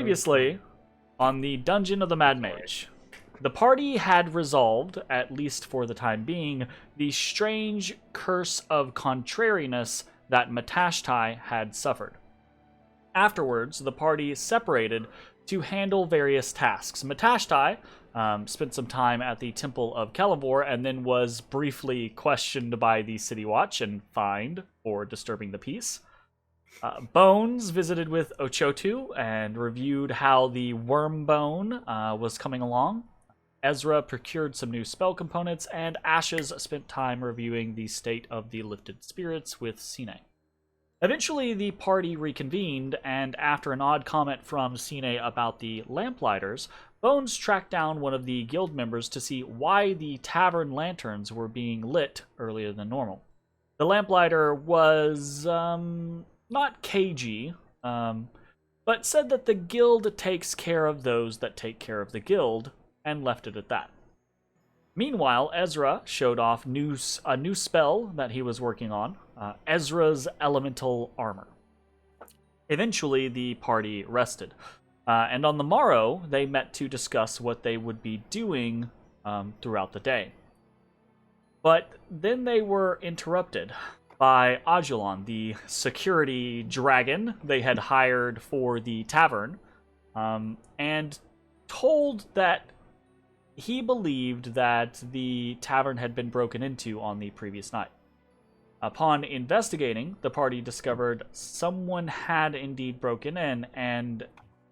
Previously, on the Dungeon of the Mad Mage, the party had resolved, at least for the time being, the strange curse of contrariness that Matashtai had suffered. Afterwards, the party separated to handle various tasks. Matashtai spent some time at the Temple of Kelivor and then was briefly questioned by the City Watch and fined for disturbing the peace. Bones visited with Ochotu and reviewed how the worm bone was coming along. Ezrah procured some new spell components, and Ashes spent time reviewing the state of the lifted spirits with Sine. Eventually, the party reconvened, and after an odd comment from Sine about the Lamplighters, Bones tracked down one of the guild members to see why the tavern lanterns were being lit earlier than normal. The Lamplighter was, not cagey, but said that the guild takes care of those that take care of the guild, and left it at that. Meanwhile, Ezrah showed off a new spell that he was working on, Ezrah's Elemental Armor. Eventually, the party rested, and on the morrow, they met to discuss what they would be doing throughout the day. But then they were interrupted by Ajalon, the security dragon they had hired for the tavern, and told that he believed that the tavern had been broken into on the previous night. Upon investigating, the party discovered someone had indeed broken in and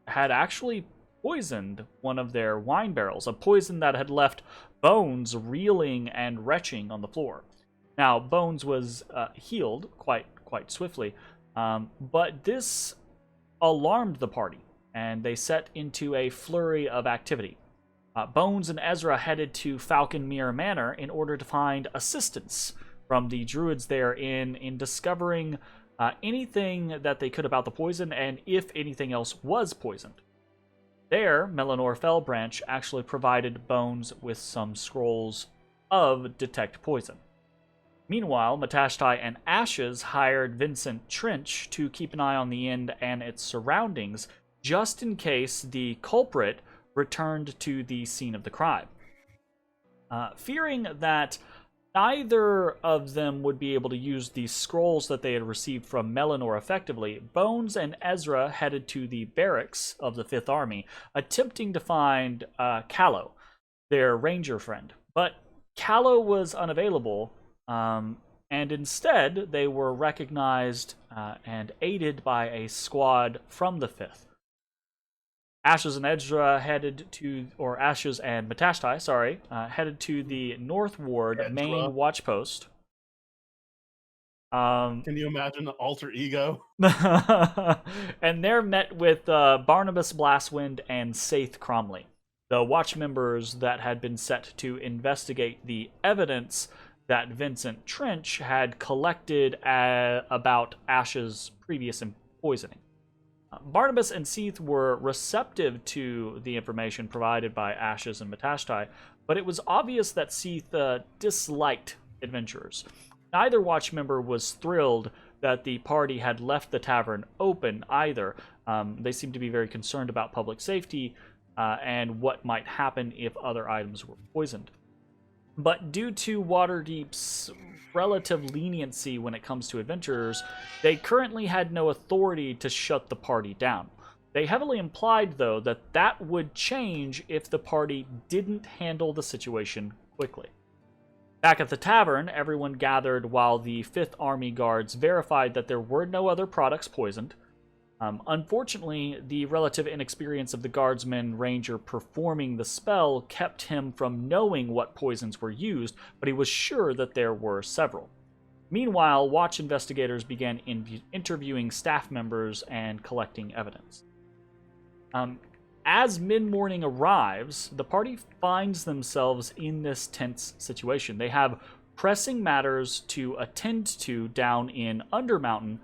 had actually poisoned one of their wine barrels, a poison that had left Bones reeling and retching on the floor. Now, Bones was healed quite swiftly, but this alarmed the party, and they set into a flurry of activity. Bones and Ezrah headed to Falconmere Manor in order to find assistance from the druids there in discovering anything that they could about the poison, and if anything else was poisoned. There, Melanor Fellbranch actually provided Bones with some scrolls of Detect Poison. Meanwhile, Matashtai and Ashes hired Vincent Trench to keep an eye on the inn and its surroundings, just in case the culprit returned to the scene of the crime. Fearing that neither of them would be able to use the scrolls that they had received from Melanor effectively, Bones and Ezrah headed to the barracks of the Fifth Army, attempting to find Callow, their ranger friend. But Callow was unavailable, and instead they were recognized and aided by a squad from the Fifth. Ashes and Ezrah headed to, or Ashes and Matashtai, headed to the North Ward main watch post. Can you imagine the alter ego? And they're met with Barnabas Blastwind and Saith Cromley, the watch members that had been set to investigate the evidence that Vincent Trench had collected about Ash's previous poisoning. Barnabas and Seath were receptive to the information provided by Ashes and Matashtai, but it was obvious that Seath disliked adventurers. Neither watch member was thrilled that the party had left the tavern open either. They seemed to be very concerned about public safety and what might happen if other items were poisoned. But due to Waterdeep's relative leniency when it comes to adventurers, they currently had no authority to shut the party down. They heavily implied, though, that that would change if the party didn't handle the situation quickly. Back at the tavern, everyone gathered while the Fifth Army guards verified that there were no other products poisoned. Unfortunately, the relative inexperience of the guardsman ranger performing the spell kept him from knowing what poisons were used, but he was sure that there were several. Meanwhile, watch investigators began interviewing staff members and collecting evidence. As mid-morning arrives, the party finds themselves in this tense situation. They have pressing matters to attend to down in Undermountain,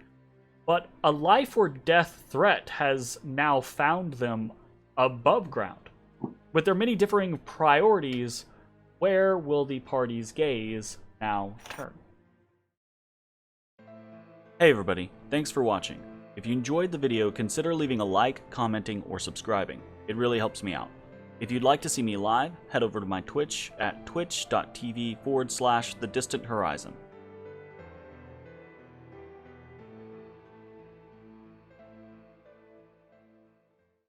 but a life or death threat has now found them above ground. With their many differing priorities, where will the party's gaze now turn? Hey everybody, thanks for watching. If you enjoyed the video, consider leaving a like, commenting, or subscribing. It really helps me out. If you'd like to see me live, head over to my Twitch at twitch.tv/thedistanthorizon.